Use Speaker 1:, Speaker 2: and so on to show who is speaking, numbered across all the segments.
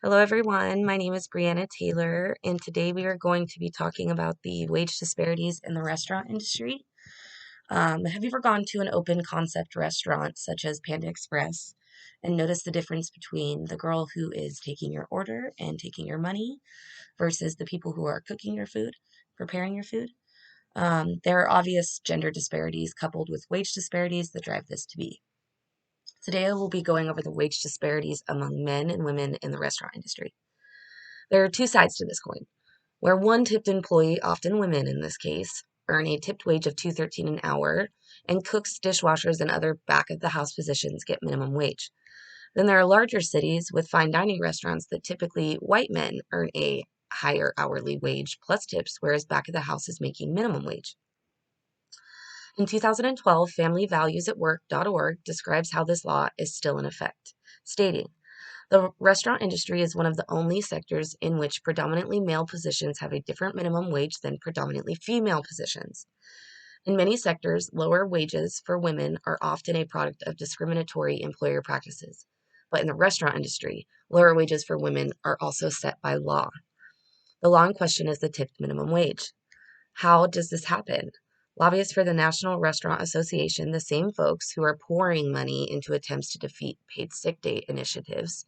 Speaker 1: Hello, everyone. My name is Brianna Taylor, and today we are going to be talking about the wage disparities in the restaurant industry. Have you ever gone to an open concept restaurant such as Panda Express and noticed the difference between the girl who is taking your order and taking your money versus the people who are cooking your food, preparing your food? There are obvious gender disparities coupled with wage disparities that drive this to be. Today, I will be going over the wage disparities among men and women in the restaurant industry. There are two sides to this coin, where one tipped employee, often women in this case, earn a tipped wage of $2.13 an hour, and cooks, dishwashers, and other back of the house positions get minimum wage. Then there are larger cities with fine dining restaurants that typically white men earn a higher hourly wage plus tips, whereas back of the house is making minimum wage. In 2012, FamilyValuesAtWork.org describes how this law is still in effect, stating, the restaurant industry is one of the only sectors in which predominantly male positions have a different minimum wage than predominantly female positions. In many sectors, lower wages for women are often a product of discriminatory employer practices. But in the restaurant industry, lower wages for women are also set by law. The law in question is the tipped minimum wage. How does this happen? Lobbyists for the National Restaurant Association, the same folks who are pouring money into attempts to defeat paid sick day initiatives,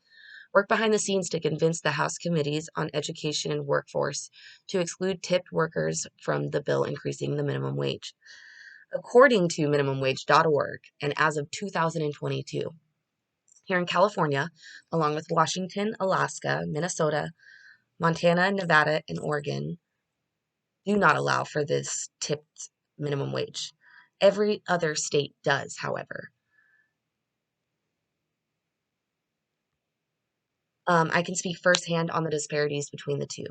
Speaker 1: work behind the scenes to convince the House committees on education and workforce to exclude tipped workers from the bill increasing the minimum wage. According to minimumwage.org, and as of 2022, here in California, along with Washington, Alaska, Minnesota, Montana, Nevada, and Oregon, do not allow for this tipped minimum wage. Every other state does, however. I can speak firsthand on the disparities between the two.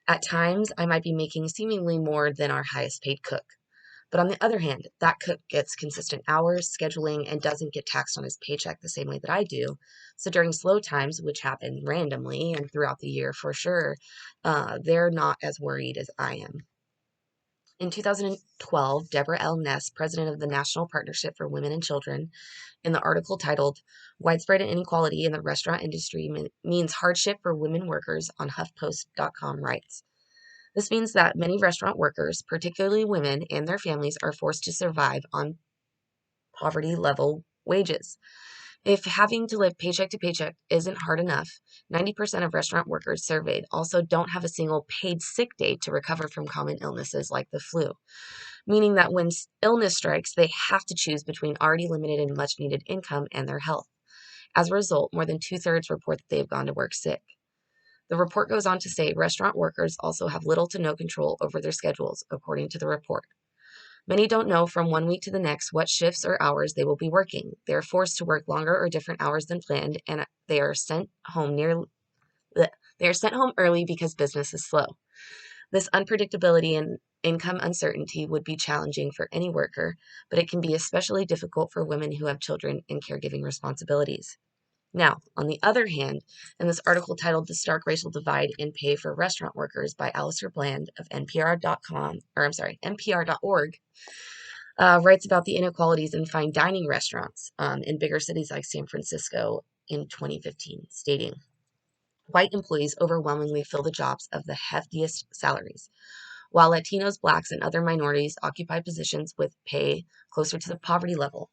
Speaker 1: At times, I might be making seemingly more than our highest paid cook. But on the other hand, that cook gets consistent hours, scheduling, and doesn't get taxed on his paycheck the same way that I do. So during slow times, which happen randomly and throughout the year for sure, they're not as worried as I am. In 2012, Deborah L. Ness, president of the National Partnership for Women and Children, in the article titled Widespread Inequality in the Restaurant Industry Means Hardship for Women Workers on HuffPost.com writes, this means that many restaurant workers, particularly women and their families, are forced to survive on poverty level wages. If having to live paycheck to paycheck isn't hard enough, 90% of restaurant workers surveyed also don't have a single paid sick day to recover from common illnesses like the flu, meaning that when illness strikes, they have to choose between already limited and much needed income and their health. As a result, more than two-thirds report that they have gone to work sick. The report goes on to say restaurant workers also have little to no control over their schedules, according to the report. Many don't know from one week to the next what shifts or hours they will be working. They are forced to work longer or different hours than planned, and they are sent home early because business is slow. This unpredictability and income uncertainty would be challenging for any worker, but it can be especially difficult for women who have children and caregiving responsibilities. Now, on the other hand, in this article titled The Stark Racial Divide in Pay for Restaurant Workers by Alistair Bland of NPR.org, writes about the inequalities in fine dining restaurants in bigger cities like San Francisco in 2015, stating, white employees overwhelmingly fill the jobs of the heftiest salaries, while Latinos, Blacks, and other minorities occupy positions with pay closer to the poverty level.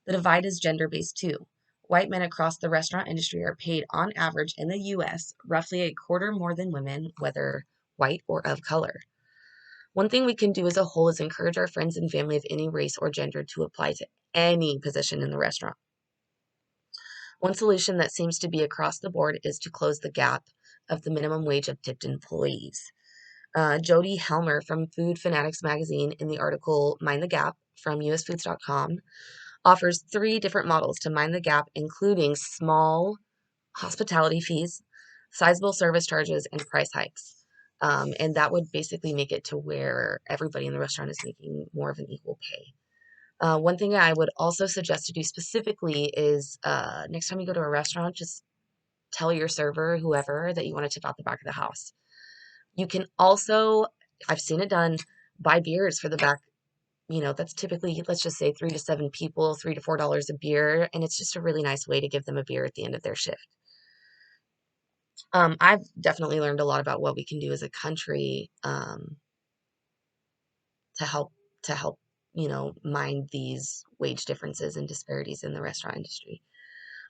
Speaker 1: The divide is gender-based too. White men across the restaurant industry are paid on average in the U.S. roughly a quarter more than women, whether white or of color. One thing we can do as a whole is encourage our friends and family of any race or gender to apply to any position in the restaurant. One solution that seems to be across the board is to close the gap of the minimum wage of tipped employees. Jody Helmer from Food Fanatics magazine in the article Mind the Gap from usfoods.com offers 3 different models to mind the gap, including small hospitality fees, sizable service charges, and price hikes. And that would basically make it to where everybody in the restaurant is making more of an equal pay. One thing I would also suggest to do specifically is next time you go to a restaurant, just tell your server, whoever, that you want to tip out the back of the house. You can also, I've seen it done, buy beers for the back. That's typically, let's just say 3 to 7 people, $3 to $4 a beer. And it's just a really nice way to give them a beer at the end of their shift. I've definitely learned a lot about what we can do as a country to help to help, mind these wage differences and disparities in the restaurant industry.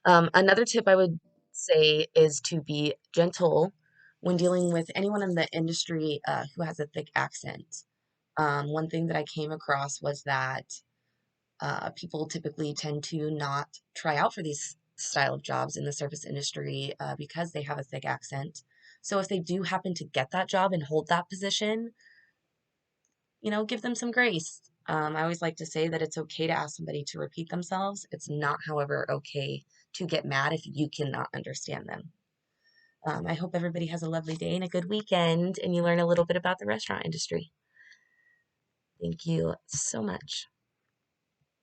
Speaker 1: Another tip I would say is to be gentle when dealing with anyone in the industry who has a thick accent. One thing that I came across was that people typically tend to not try out for these style of jobs in the service industry because they have a thick accent. So if they do happen to get that job and hold that position, give them some grace. I always like to say that it's okay to ask somebody to repeat themselves. It's not, however, okay to get mad if you cannot understand them. I hope everybody has a lovely day and a good weekend and you learn a little bit about the restaurant industry. Thank you so much.